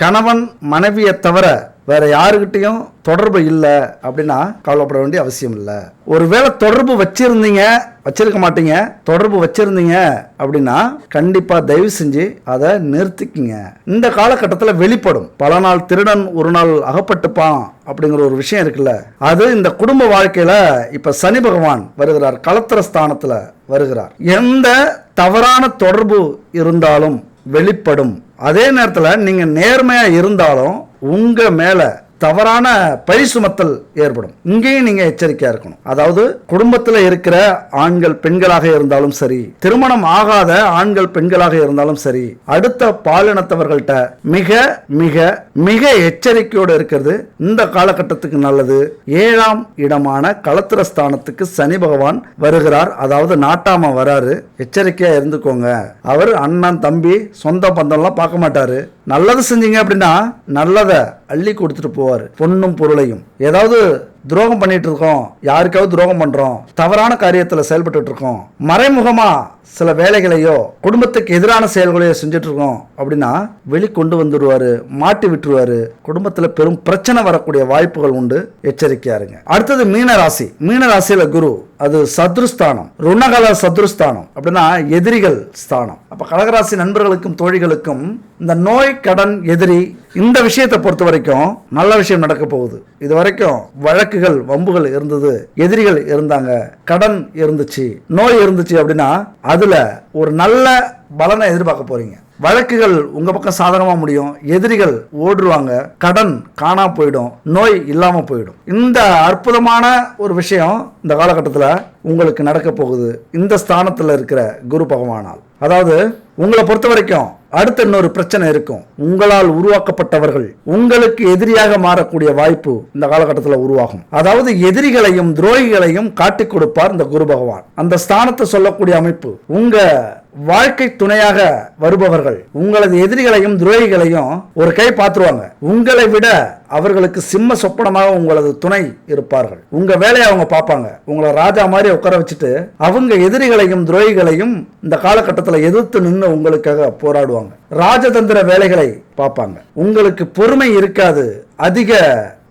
கணவன் மனைவியை தவிர வேற யாருக்கிட்டையும் தொடர்பு இல்லை அப்படின்னா கவலைப்பட வேண்டிய அவசியம் இல்லை. ஒருவேளை தொடர்பு வச்சிருக்க மாட்டீங்க, தொடர்பு வச்சிருந்தீங்க அப்படின்னா கண்டிப்பா தயவு செஞ்சு அதை நிறுத்திக்கிங்க. இந்த காலகட்டத்தில் வெளிப்படும். பல நாள் திருடன் ஒரு நாள் அகப்பட்டுப்பான் அப்படிங்கிற ஒரு விஷயம் இருக்குல்ல, அது இந்த குடும்ப வாழ்க்கையில இப்ப சனி பகவான் வருகிறார், களத்திர ஸ்தானத்துல வருகிறார். எந்த தவறான தொடர்பு இருந்தாலும் வெளிப்படும். அதே நேரத்தில் நீங்க நேர்மையா இருந்தாலும் உங்க மேல தவறான பழி சுமத்தல் ஏற்படும். இங்கேயும் நீங்க எச்சரிக்கையா இருக்கணும். அதாவது குடும்பத்தில் இருக்கிற ஆண்கள் பெண்களாக இருந்தாலும் சரி, திருமணம் ஆகாத ஆண்கள் பெண்களாக இருந்தாலும் சரி, அடுத்த பாலினத்தவர்கள்ட்ட மிக மிக மிக எச்சரிக்கையோடு இருக்கிறது இந்த காலகட்டத்துக்கு நல்லது. 7ஆம் இடமான களத்திர ஸ்தானத்துக்கு சனி பகவான் வருகிறார். அதாவது நாட்டாம வராரு. எச்சரிக்கையா இருந்துக்கோங்க. அவர் அண்ணன் தம்பி சொந்த பந்தம்லாம் பார்க்க மாட்டாரு. நல்லது செஞ்சீங்க அப்படின்னா நல்லதை அள்ளி கொடுத்துட்டு போவார், பொண்ணும் பொருளையும். ஏதாவது துரோகம் பண்ணிட்டு இருக்கோம், யாருக்காவது துரோகம் பண்றோம், தவறான காரியத்துல செயல்பட்டு இருக்கோம், மறைமுகமா சில வேலைகளையோ குடும்பத்துக்கு எதிரான செயல்களையோ செஞ்சுட்டு இருக்கோம் அப்படின்னா வெளிக்கொண்டு வந்துடுவாரு, மாட்டி விட்டுருவாரு. குடும்பத்துல பெரும் பிரச்சனை வரக்கூடிய வாய்ப்புகள் உண்டு, எச்சரிக்கையா இருங்க. அடுத்தது மீனராசி. மீனராசியில குரு, அது சத்ருஸ்தானம், ருணகல சத்ருஸ்தானம் அப்படின்னா எதிரிகள் ஸ்தானம். அப்ப கடகராசி நண்பர்களுக்கும் தோழிகளுக்கும் இந்த நோய், கடன், எதிரி இந்த விஷயத்தை பொறுத்த வரைக்கும் நல்ல விஷயம் நடக்க போகுது. இது வரைக்கும் வழக்குகள், வம்புகள் இருந்தது, எதிரிகள் இருந்தாங்க, கடன் இருந்துச்சு, நோய் இருந்துச்சு அப்படின்னா அதுல ஒரு நல்ல பலனை எதிர்பார்க்க போறீங்க. வழக்குகள் உங்க பக்கம் சாதகமா முடியும், எதிரிகள் ஓடுவாங்க, கடன் காணா போயிடும், நோய் இல்லாம போயிடும். இந்த அற்புதமான ஒரு விஷயம் இந்த காலகட்டத்தில் உங்களுக்கு நடக்க போகுது இந்த ஸ்தானத்தில் இருக்கிற குரு பகவானால். அதாவது உங்களை பொறுத்த வரைக்கும் அடுத்த இன்னொரு பிரச்சனை இருக்கும். உங்களால் உருவாக்கப்பட்டவர்கள் உங்களுக்கு எதிரியாக மாறக்கூடிய வாய்ப்பு இந்த காலகட்டத்தில் உருவாகும். அதாவது எதிரிகளையும் துரோகிகளையும் காட்டிக் கொடுப்பார் இந்த குரு பகவான். அந்த ஸ்தானத்தை சொல்லக்கூடிய அமைப்பு, உங்க வாழ்க்கை துணையாக வருபவர்கள் உங்களது எதிரிகளையும் துரோகிகளையும் ஒரு கை பார்த்துருவாங்க. உங்களை விட அவர்களுக்கு சிம்ம சொப்பனமாக உங்களது துணை இருப்பார்கள். உங்க வேலையை அவங்க பார்ப்பாங்க. உங்களை ராஜா மாதிரி உட்கார வச்சுட்டு அவங்க எதிரிகளையும் துரோகிகளையும் இந்த காலகட்டத்தில் எதிர்த்து நின்று உங்களுக்காக போராடுவாங்க. ராஜதந்திர வேலைகளை பார்ப்பாங்க. உங்களுக்கு பொறுமை இருக்காது, அதிக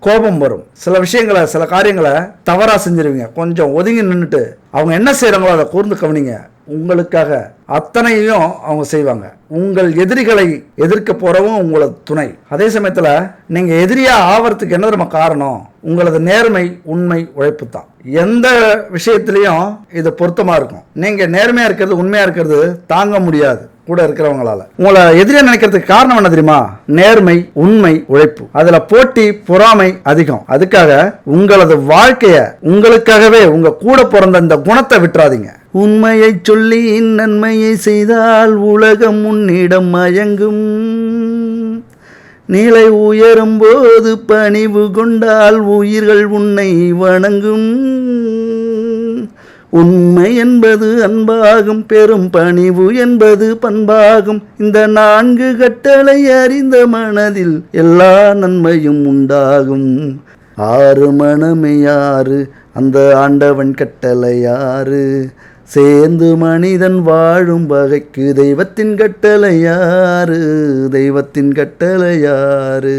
கோபம் வரும். சில விஷயங்களை, சில காரியங்களை தவறா செஞ்சிருவீங்க. கொஞ்சம் ஒதுங்கி நின்றுட்டு அவங்க என்ன செய்யறாங்களோ அதை கூர்ந்து கவனிங்க. உங்களுக்காக அத்தனையும் அவங்க செய்வாங்க. உங்கள் எதிரிகளை எதிர்க்க போறவும் உங்களது துணை. அதே சமயத்துல நீங்க எதிரியா ஆவறதுக்கு என்ன நம்ம காரணம்? உங்களது நேர்மை, உண்மை, உழைப்பு தான். எந்த விஷயத்திலையும் இது பொருத்தமா இருக்கும். நீங்க நேர்மையா இருக்கிறது, உண்மையா இருக்கிறது தாங்க முடியாது கூட இருக்கிறவங்களால. உங்களை எதிரியா நினைக்கிறதுக்கு காரணம் என்ன தெரியுமா? நேர்மை, உண்மை, உழைப்பு. அதுல போட்டி, பொறாமை அதிகம். அதுக்காக உங்களது வாழ்க்கைய உங்களுக்காகவே உங்க கூட பிறந்த இந்த குணத்தை விட்டுறாதீங்க. உண்மையை சொல்லி நன்மையை செய்தால் உலகம் உன்னிடம் மயங்கும். நிலை உயரும் போது பணிவு கொண்டால் உயிர்கள் உன்னை வணங்கும். உண்மை என்பது அன்பாகும், பெரும் பணிவு என்பது பண்பாகும். இந்த 4 கட்டளை அறிந்த மனதில் எல்லா நன்மையும் உண்டாகும். 6 மனமே யாரு, அந்த ஆண்டவன் கட்டளை யாரு? சேர்ந்து மனிதன் வாழும் வகைக்கு தெய்வத்தின் கட்டளை யாரு? தெய்வத்தின் கட்டளை யாரு?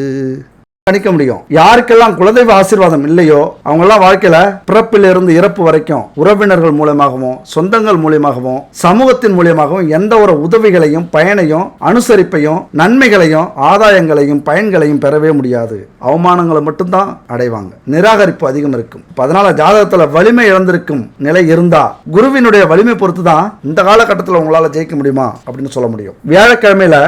கணிக்க முடியும். யாருக்கெல்லாம் குலதெய்வ ஆசீர்வாதம் இல்லையோ அவங்கெல்லாம் வாழ்க்கையில பிறப்பிலிருந்து இறப்பு வரைக்கும் உறவினர்கள் மூலமாகவும், சொந்தங்கள் மூலமாகவும், சமூகத்தின் மூலமாகவும் எந்த ஒரு உதவிகளையும், பயனையும், அனுசரிப்பையும், நன்மைகளையும், ஆதாயங்களையும், பயன்களையும் பெறவே முடியாது. அவமானங்களை மட்டும்தான் அடைவாங்க. நிராகரிப்பு அதிகம் இருக்கும். அதனால ஜாதகத்துல வலிமை இழந்திருக்கும் நிலை இருந்தா குருவினுடைய வலிமை பொறுத்து தான் இந்த காலகட்டத்தில் உங்களால ஜெயிக்க முடியுமா அப்படின்னு சொல்ல முடியும். வியாழக்கிழமையில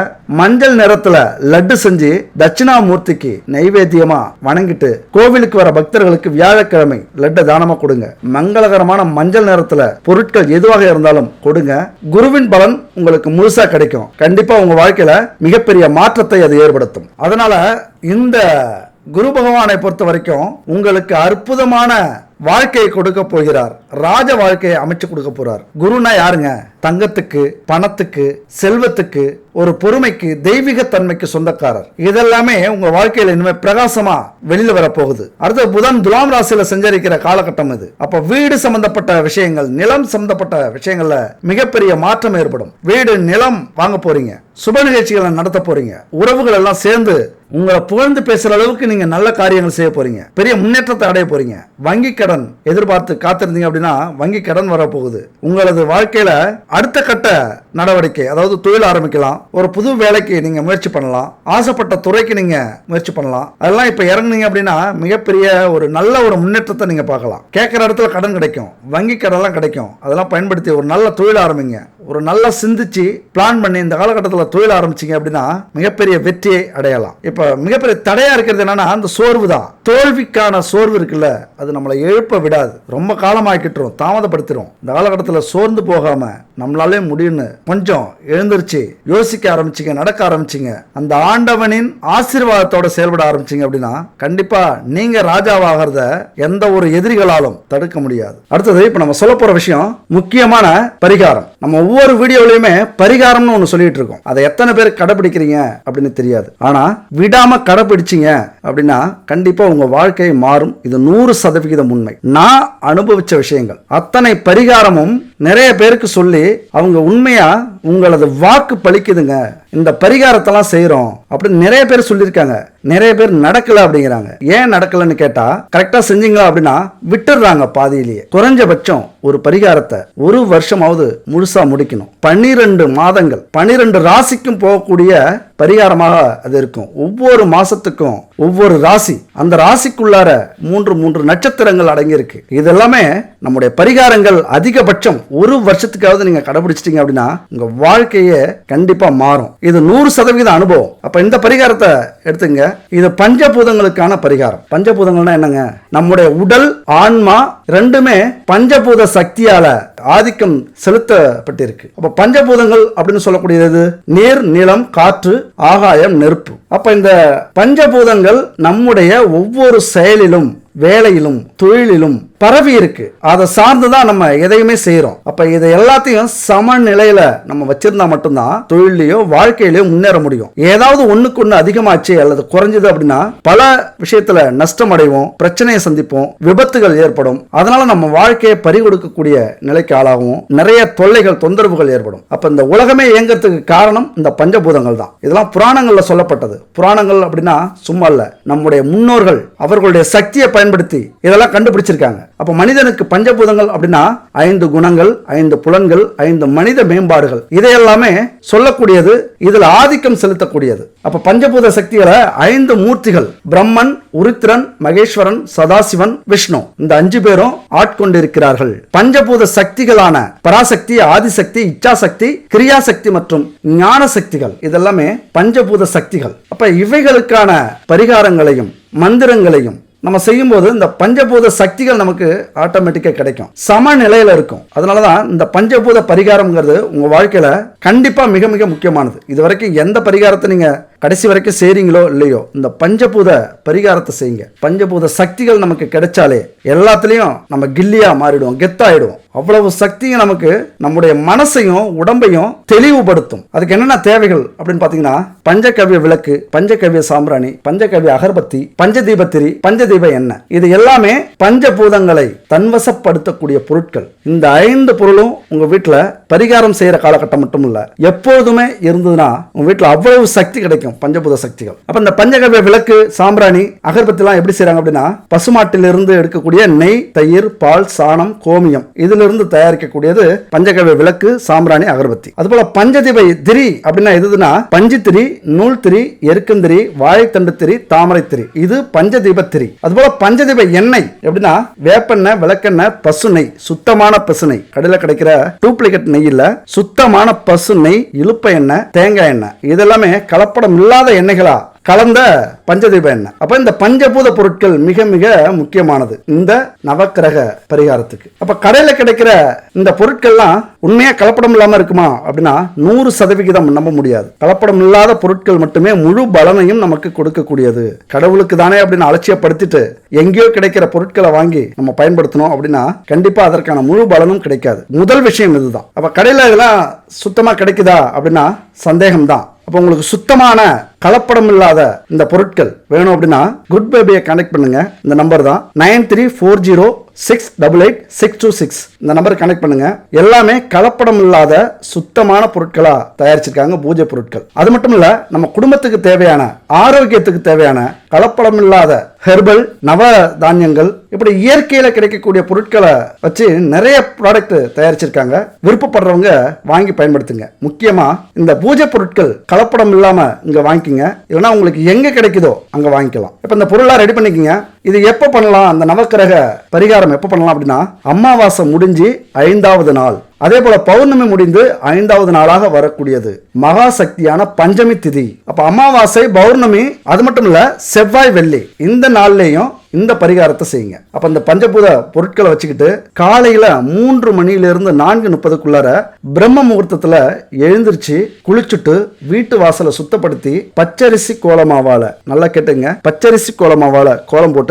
மஞ்சள் நிறத்துல லட்டு செஞ்சு தட்சிணாமூர்த்திக்கு நைவேத்தியமா வணங்கிட்டு கோவிலுக்கு வர பக்தர்களுக்கு வியாழக்கிழமை லட்டை தானமா கொடுங்க. மங்களகரமான மஞ்சள் நிறத்துல பொருட்கள் எதுவாக இருந்தாலும் கொடுங்க. குருவின் பலன் உங்களுக்கு முழுசா கிடைக்கும். கண்டிப்பா உங்க வாழ்க்கையில மிகப்பெரிய மாற்றத்தை அது ஏற்படுத்தும். அதனால இந்த குரு பகவானை பொறுத்த வரைக்கும் உங்களுக்கு அற்புதமான வாழ்க்கையை கொடுக்க போகிறார். ராஜ வாழ்க்கையை அமைச்சு கொடுக்க போறார். குருனா யாருங்க? தங்கத்துக்கு, பணத்துக்கு, செல்வத்துக்கு, ஒரு பொறுமைக்கு, தெய்வீக தன்மைக்கு சொந்தக்காரர். இதெல்லாமே உங்க வாழ்க்கையில இனிமே பிரகாசமா வெளியில வரப்போகுது. அடுத்த புதன் துலாம் ராசியில செஞ்சரிக்கிற காலகட்டம் இது. அப்ப வீடு சம்பந்தப்பட்ட விஷயங்கள், நிலம் சம்பந்தப்பட்ட விஷயங்கள்ல மிகப்பெரிய மாற்றம் ஏற்படும். வீடு, நிலம் வாங்க போறீங்க. சுப நிகழ்ச்சிகளை நடத்த போறீங்க. உறவுகள் எல்லாம் சேர்ந்து உங்களை புகழ்ந்து பேசுற அளவுக்கு நீங்க நல்ல காரியங்கள் செய்ய போறீங்க. பெரிய முன்னேற்றத்தை அடைய போறீங்க. வங்கி கடன் எதிர்பார்த்து காத்திருந்தீங்க அப்படின்னா வங்கி கடன் வரப்போகுது. உங்களது வாழ்க்கையில அடுத்த கட்ட நடவடிக்கை, அதாவது தொழில் ஆரம்பிக்கலாம், ஒரு புது வேலைக்கு நீங்க முயற்சி பண்ணலாம், ஆசைப்பட்ட துறைக்கு நீங்க முயற்சி பண்ணலாம். அதெல்லாம் இப்ப இறங்குனீங்க அப்படின்னா மிகப்பெரிய ஒரு நல்ல ஒரு முன்னேற்றத்தை நீங்க பார்க்கலாம். கேட்கிற இடத்துல கடன் கிடைக்கும், வங்கி கடன்லாம் கிடைக்கும். அதெல்லாம் பயன்படுத்தி ஒரு நல்ல தொழில் ஆரம்பிங்க. ஒரு நல்ல சிந்திச்சு பிளான் பண்ணி இந்த காலகட்டத்தில் தொழில் ஆரம்பிச்சிங்க அப்படின்னா மிகப்பெரிய வெற்றியை அடையலாம். இப்ப மிகப்பெரிய தடையா இருக்கிறது என்னன்னா அந்த சோர்வு தான். தோல்விக்கான சோர்வு இருக்குல்ல, அது நம்மளை எழுப்ப விடாது. ரொம்ப காலமாக்கிட்டுரும், தாமதப்படுத்திடும். இந்த காலகட்டத்தில் சோர்ந்து போகாம நம்மளாலே முடியும்னு கொஞ்சம் எழுந்திருச்சு யோசிக்க ஆரம்பிச்சிங்க, நடக்க ஆரம்பிச்சிங்க, அந்த ஆண்டவனின் ஆசீர்வாதத்தோட செயல்பட ஆரம்பிச்சிங்க அப்படின்னா கண்டிப்பா நீங்க ராஜாவாகிறத எந்த ஒரு எதிரிகளாலும் தடுக்க முடியாது. அடுத்தது இப்ப நம்ம சொல்ல போற விஷயம் முக்கியமான பரிகாரம். நம்ம ஒவ்வொரு வீடியோலயுமே பரிகாரம்னு ஒண்ணு சொல்லிட்டு இருக்கோம். அதை எத்தனை பேர் கடைபிடிக்கிறீங்க அப்படின்னு தெரியாது. ஆனா விடாம கடைபிடிச்சீங்க அப்படின்னா கண்டிப்பா உங்க வாழ்க்கை மாறும். இது 100% உண்மை. நான் அனுபவிச்ச விஷயங்கள் அத்தனை பரிகாரமும் நிறைய பேருக்கு சொல்லி அவங்க உண்மையா உங்களது வாக்கு பலிக்குதுங்க, இந்த பரிகாரத்தெல்லாம் செய்யறோம் அப்படின்னு நிறைய பேர் சொல்லியிருக்காங்க. நிறைய பேர் நடக்கல அப்படிங்கிறாங்க. ஏன் நடக்கலன்னு கேட்டா, கரெக்டா செஞ்சீங்களா அப்படின்னா விட்டுடுறாங்க பாதியிலேயே. குறைஞ்சபட்சம் ஒரு பரிகாரத்தை ஒரு வருஷமாவது முழுசா முடிக்கணும். 12 மாதங்கள் 12 ராசிக்கும் போகக்கூடிய பரிகாரமாக அது இருக்கும். ஒவ்வொரு மாசத்துக்கும் ஒவ்வொரு ராசி, அந்த ராசிக்குள்ளார 3 நட்சத்திரங்கள் அடங்கி இருக்கு. இதெல்லாமே நம்முடைய பரிகாரங்கள். அதிகபட்சம் ஒரு வருஷத்துக்காவது நீங்க கடைபிடிச்சிட்டீங்க அப்படின்னா உங்க வாழ்க்கையே கண்டிப்பா மாறும். இது 100% அனுபவம். அப்ப இந்த பரிகாரத்தை எடுத்துங்க. இது பஞ்சபூதங்களுக்கான பரிகாரம். பஞ்சபூதங்கள்னா என்னங்க? நம்முடைய உடல், ஆன்மா ரெண்டுமே பஞ்சபூத சக்தியால ஆதிக்கம் செலுத்தப்பட்டிருக்கு. அப்ப பஞ்சபூதங்கள் அப்படின்னு சொல்லக்கூடியது நீர், நிலம், காற்று, ஆகாயம், நெருப்பு. அப்ப இந்த பஞ்சபூதங்கள் நம்முடைய ஒவ்வொரு செயலிலும், வேலையிலும், தொழிலிலும் பரவி இருக்கு. அதை சார்ந்துதான் நம்ம எதையுமே செய்யறோம். அப்ப இதை எல்லாத்தையும் சமநிலையில நம்ம வச்சிருந்தா மட்டும்தான் தொழிலையோ வாழ்க்கையிலயோ முன்னேற முடியும். ஏதாவது ஒண்ணுக்கு ஒண்ணு அதிகமாச்சு அல்லது குறைஞ்சது அப்படின்னா பல விஷயத்துல நஷ்டம் அடைவோம், பிரச்சனையை சந்திப்போம், விபத்துகள் ஏற்படும். அதனால நம்ம வாழ்க்கையை பறிகொடுக்கக்கூடிய நிலைக்கு ஆளாகும். நிறைய தொல்லைகள், தொந்தரவுகள் ஏற்படும். அப்ப இந்த உலகமே இயங்கிறதுக்கு காரணம் இந்த பஞ்சபூதங்கள் தான். இதெல்லாம் புராணங்கள்ல சொல்லப்பட்டது. புராணங்கள் அப்படின்னா சும்மா இல்ல, நம்முடைய முன்னோர்கள் அவர்களுடைய சக்தியை பயன்படுத்தி இதெல்லாம் கண்டுபிடிச்சிருக்காங்க. அப்ப மனிதனுக்கு பஞ்சபூதங்கள் அப்படின்னா 5 குணங்கள், 5 புலன்கள், 5 மனித மேம்பாடுகள், இதையெல்லாமே சொல்லக்கூடியது, இதுல ஆதிக்கம் செலுத்தக்கூடியது. அப்ப பஞ்சபூத சக்திகளை 5 மூர்த்திகள், பிரம்மன், உருத்திரன், மகேஸ்வரன், சதாசிவன், விஷ்ணு, இந்த 5 பேரும் ஆட்கொண்டிருக்கிறார்கள். பஞ்சபூத சக்திகளான பராசக்தி, ஆதிசக்தி, இச்சாசக்தி, கிரியாசக்தி மற்றும் ஞான சக்திகள், இதெல்லாமே பஞ்சபூத சக்திகள். அப்ப இவைகளுக்கான பரிகாரங்களையும் மந்திரங்களையும் நம்ம செய்யும்போது இந்த பஞ்சபூத சக்திகள் நமக்கு ஆட்டோமேட்டிக்கா கிடைக்கும், சமநிலையில இருக்கும். அதனாலதான் இந்த பஞ்சபூத பரிகாரம்ங்கிறது உங்க வாழ்க்கையில கண்டிப்பா மிக மிக முக்கியமானது. இது வரைக்கும் எந்த பரிகாரத்தை நீங்க கடைசி வரைக்கும் செய்றீங்களோ இல்லையோ, இந்த பஞ்சபூத பரிகாரத்தை செய்யுங்க. பஞ்சபூத சக்திகள் நமக்கு கிடைச்சாலே எல்லாத்துலயும் நம்ம கில்லியா மாறிடுவோம், கெத்தாயிடுவோம். அவ்வளவு சக்தியும் நமக்கு நம்முடைய மனசையும் உடம்பையும் தெளிவுபடுத்தும். அதுக்கு என்னென்ன தேவைகள் அப்படின்னு பாத்தீங்கன்னா, பஞ்சகவ்ய விளக்கு, பஞ்சகவ்ய சாம்பிராணி, பஞ்சகவ்ய அகர்பத்தி, பஞ்சதீபத்திரி, பஞ்சதீப எண்ணெய், இது எல்லாமே பஞ்சபூதங்களை தன்வசப்படுத்தக்கூடிய பொருட்கள். இந்த 5 பொருளும் உங்க வீட்டுல பரிகாரம் செய்யற காலகட்டம் மட்டும் இல்ல, எப்போதுமே இருந்ததுன்னா உங்க வீட்டுல அவ்வளவு சக்தி கிடைக்கும், பஞ்சபூத சக்திகள். அப்ப இந்த பஞ்சகவ்ய விளக்கு, சாம்பிராணி, அகர்பத்தி எல்லாம் எப்படி செய்யறாங்க அப்படின்னா, பசுமாட்டிலிருந்து எடுக்கக்கூடிய நெய், தயிர், பால், சாணம், கோமியம், இதுல இருந்து தயாரிக்கக்கூடியது பஞ்சகவ்ய விளக்கு, சாம்பிராணி, அகர்பத்தி. அதுபோல பஞ்சதீப திரி அப்படின்னா எதுனா, பஞ்சு திரி, நூல் திரி, எருக்கந்திரி, வாழைத்தண்டு திரி, தாமரை திரி, இது பஞ்சதீப திரி. அதுபோல பஞ்சதீப எண்ணெய் எப்படின்னா, வேப்பெண்ணெய், விளக்கெண்ணெய், பசு நெய், சுத்தமான பசு நெய், கடையில கிடைக்கிற டூப்ளிகேட் நெய் இல்ல, சுத்தமான பசு நெய், இலுப்ப எண்ணெய், தேங்காய் எண்ணெய், இதெல்லாமே கலப்படம் இல்லாத எண்ணெய்களா கலந்த பஞ்சதீப எண்ணெய். அப்ப இந்த பஞ்சபூத பொருட்கள் மிக மிக முக்கியமானது இந்த நவக்கிரக பரிகாரத்துக்கு. அப்ப கடையில கிடைக்கிற இந்த பொருட்கள்லாம் உண்மையா கலப்படம் இல்லாம இருக்குமா அப்படின்னா 100% நம்ப முடியாது. கலப்படம் இல்லாத பொருட்கள் மட்டுமே முழு பலனையும் நமக்கு கொடுக்கக்கூடியது. கடவுளுக்கு தானே அப்படின்னு அலட்சியப்படுத்திட்டு எங்கேயோ கிடைக்கிற பொருட்களை வாங்கி நம்ம பயன்படுத்தணும் அப்படின்னா கண்டிப்பா அதற்கான முழு பலனும் கிடைக்காது. முதல் விஷயம் இதுதான். அப்ப கடையில இதெல்லாம் சுத்தமா கிடைக்குதா அப்படின்னா சந்தேகம்தான். அப்போ உங்களுக்கு சுத்தமான கலப்படம் இல்லாத இந்த பொருட்கள் வேணும் அப்படின்னா குட் பேபியை கனெக்ட் பண்ணுங்க. இந்த நம்பர் தான் 9340688626. இந்த நம்பர் கனெக்ட் பண்ணுங்க. எல்லாமே கலப்படம் இல்லாத சுத்தமான பொருட்களா தயாரிச்சிருக்காங்க, பூஜை பொருட்கள். அது மட்டும் இல்ல, நம்ம குடும்பத்துக்கு தேவையான, ஆரோக்கியத்துக்கு தேவையான கலப்படம் இல்லாத ஹெர்பல், நவ தானியங்கள், இப்படி இயற்கையில கிடைக்கக்கூடிய பொருட்களை வச்சு நிறைய ப்ராடக்ட் தயாரிச்சிருக்காங்க. விருப்பப்படுறவங்க வாங்கி பயன்படுத்துங்க. முக்கியமா இந்த பூஜை பொருட்கள் கலப்படம் இல்லாம இங்க வாங்கிக்கங்க. இல்லைன்னா உங்களுக்கு எங்க கிடைக்குதோ அங்க வாங்கிக்கலாம். இப்ப இந்த பொருளா ரெடி பண்ணிக்கங்க. இது எப்ப பண்ணலாம்? அந்த நவக்கிரக பரிகாரம் எப்ப பண்ணலாம் அப்படின்னா, அமாவாசை முடிஞ்சு 5வது நாள், அதே போல பௌர்ணமி முடிந்து 5வது நாளாக வரக்கூடியது மகா சக்தியான பஞ்சமி திதி. அப்ப அமாவாசை, பௌர்ணமி, அது மட்டும் இல்ல செவ்வாய், வெள்ளி, இந்த நாள்லயும் இந்த பரிகாரத்தை செய்யுங்க. அப்ப இந்த பஞ்சபூத பொருட்களை வச்சுக்கிட்டு காலையில 3 மணியிலிருந்து 4:30க்குள்ளார பிரம்ம முகூர்த்தத்துல எழுந்திருச்சு குளிச்சுட்டு வீட்டு வாசலை சுத்தப்படுத்தி பச்சரிசி கோலமாவால, நல்லா கேட்டுங்க, பச்சரிசி கோலமாவால கோலம் போட்டுங்க.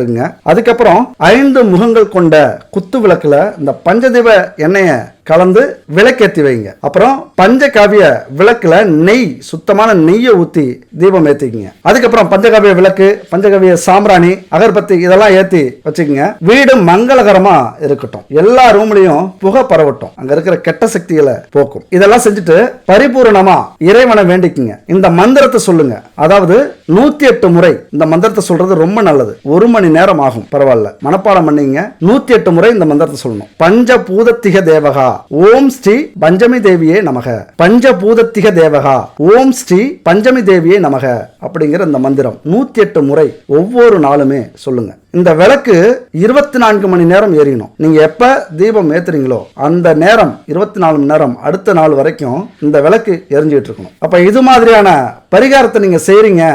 அதுக்கப்புறம் 5 முகங்கள் கொண்ட குத்து விளக்குல இந்த பஞ்சதீப எண்ணெயை கலந்து விளக்கேற்றி வைங்க. அப்புறம் பஞ்சகாவிய விளக்குல நெய், சுத்தமான நெய்யை ஊத்தி தீபம் ஏத்திக்கங்க. அதுக்கப்புறம் பஞ்சகாவிய விளக்கு, பஞ்சகாவிய சாம்பிராணி, அகர்பத்தி இதெல்லாம் ஏத்தி வச்சுக்கோங்க. வீடு மங்களகரமா இருக்கட்டும். எல்லா ரூம்லயும் புகை பரவட்டும். அங்க இருக்கிற கெட்ட சக்திகளை போக்கும். இதெல்லாம் செஞ்சுட்டு பரிபூரணமா இறைவனை வேண்டிக்குங்க. இந்த மந்திரத்தை சொல்லுங்க. அதாவது 108 முறை இந்த மந்திரத்தை சொல்றது ரொம்ப நல்லது. 1 மணி நேரம் ஆகும், பரவாயில்ல, மனப்பாடம் பண்ணீங்க. 108 முறை இந்த மந்திரத்தை சொல்லணும். பஞ்சபூதத்திக தேவகா ஓம் ஸ்ரீ பஞ்சமி தேவியே நமக, பஞ்சபூதத்திக தேவகா ஓம் ஸ்ரீ பஞ்சமி தேவியே நமக அப்படிங்கிற இந்த மந்திரம் 108 முறை ஒவ்வொரு நாளுமே சொல்லுங்க. இந்த விளக்கு 24 மணி நேரம் எரியணும். நீங்க எப்ப தீபம் ஏத்துறீங்களோ அந்த நேரம் 24 மணி நேரம் அடுத்த நாள் வரைக்கும் இந்த விளக்கு எரிஞ்சுட்டு இருக்கணும். அப்ப இது மாதிரியான பரிகாரத்தை நீங்க செய்றீங்க,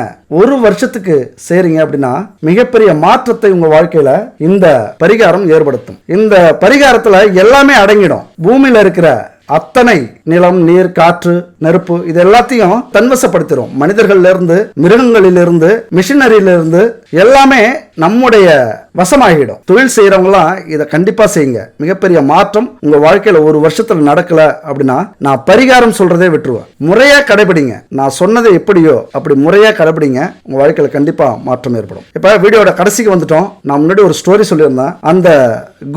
1 வருஷத்துக்கு செய்றீங்க அப்படின்னா மிகப்பெரிய மாற்றத்தை உங்க வாழ்க்கையில இந்த பரிகாரம் ஏற்படுத்தும். இந்த பரிகாரத்துல எல்லாமே அடங்கிடும். பூமியில இருக்கிற அத்தனை நிலம், நீர், காற்று, நெருப்பு இது எல்லாத்தையும் தன்வசப்படுத்திடும். மனிதர்கள்ல இருந்து, மிருகங்களிலிருந்து, மிஷினரியிலிருந்து எல்லாமே நம்முடைய வசமாகிடும். தொழில் செய்யறவங்களாம் இதை கண்டிப்பா செய்யுங்க. மிகப்பெரிய மாற்றம் உங்க வாழ்க்கையில 1 வருஷத்துல நடக்கல அப்படின்னா நான் பரிகாரம் சொல்றதே விட்டுருவேன். முறையா கடைபிடிங்க. நான் சொன்னதை எப்படியோ அப்படி முறையா கடைபிடிங்க. உங்க வாழ்க்கையில கண்டிப்பா மாற்றம் ஏற்படும். இப்ப வீடியோட கடைசிக்கு வந்துட்டோம். நான் முன்னாடி ஒரு ஸ்டோரி சொல்லியிருந்தேன். அந்த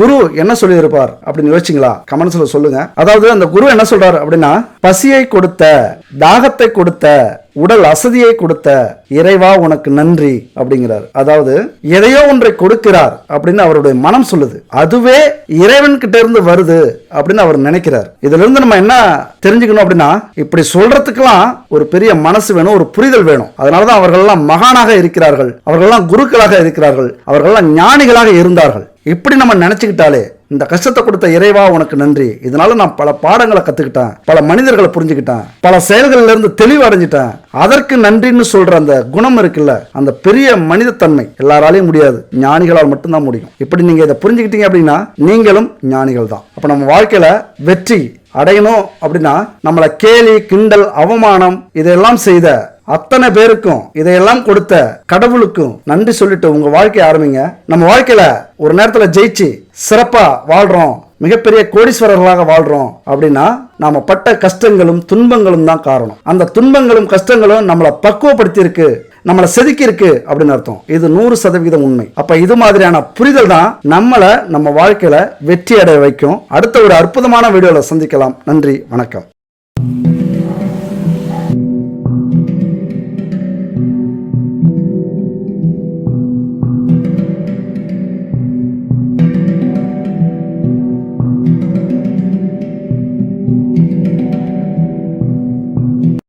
குரு என்ன சொல்லி இருப்பார் அப்படின்னு யோசிச்சிங்களா? கமெண்ட்ஸ்ல சொல்லுங்க. அதாவது அந்த குரு என்ன சொல்றாரு அப்படின்னா, பசியை கொடுத்த, தாகத்தை கொடுத்த, உடல் அசதியை கொடுத்த இறைவா உனக்கு நன்றி அப்படிங்கிறார். அதாவது எதையோ ஒன்றை கொடுக்கிறார் அப்படின்னு அவருடைய மனம் சொல்லுது. அதுவே இறைவன் கிட்ட இருந்து வருது அப்படின்னு அவர் நினைக்கிறார். இதுல இருந்து நம்ம என்ன தெரிஞ்சுக்கணும் அப்படின்னா, இப்படி சொல்றதுக்கெல்லாம் ஒரு பெரிய மனசு வேணும், ஒரு புரிதல் வேணும். அதனாலதான் அவர்கள்லாம் மகானாக இருக்கிறார்கள், அவர்கள்லாம் குருக்களாக இருக்கிறார்கள், அவர்கள்லாம் ஞானிகளாக இருந்தார்கள். இப்படி நம்ம நினைச்சுக்கிட்டாலே இந்த கஷ்டத்தை கொடுத்த இறைவா உனக்கு நன்றி, இதனால நான் பல பாடங்களை கத்துக்கிட்டேன், பல மனிதர்களை புரிஞ்சுக்கிட்டேன், பல செயல்கள்ல இருந்து தெளிவு அடைஞ்சிட்டேன், அதற்கு நன்றின்னு சொல்ற அந்த குணம் இருக்குல்ல, அந்த பெரிய மனிதத்தன்மை எல்லாராலையும் முடியாது, ஞானிகளால் மட்டும்தான் முடியும். இப்படி நீங்க இதை புரிஞ்சுக்கிட்டீங்க அப்படின்னா நீங்களும் ஞானிகள் தான். அப்ப நம்ம வாழ்க்கையில வெற்றி அடையணும் அப்படின்னா நம்மளை கேலி, கிண்டல், அவமானம் இதெல்லாம் செய்த அத்தனை பேருக்கும், இதையெல்லாம் கொடுத்த கடவுளுக்கும் நன்றி சொல்லிட்டு உங்க வாழ்க்கையை ஆரம்பிங்க. நம்ம வாழ்க்கையில ஒரு நேரத்துல ஜெயிச்சு சிறப்பா வாழ்றோம், மிகப்பெரிய கோடீஸ்வரர்களாக வாழ்றோம் அப்படின்னா நாம பட்ட கஷ்டங்களும் துன்பங்களும் தான் காரணம். அந்த துன்பங்களும் கஷ்டங்களும் நம்மளை பக்குவப்படுத்தி இருக்கு, நம்மளை செதுக்கி இருக்கு அப்படின்னு அர்த்தம். இது 100% உண்மை. அப்ப இது மாதிரியான புரிதல் தான் நம்மளை நம்ம வாழ்க்கையில வெற்றி அடைய வைக்கும். அடுத்த ஒரு அற்புதமான வீடியோல சந்திக்கலாம். நன்றி, வணக்கம்.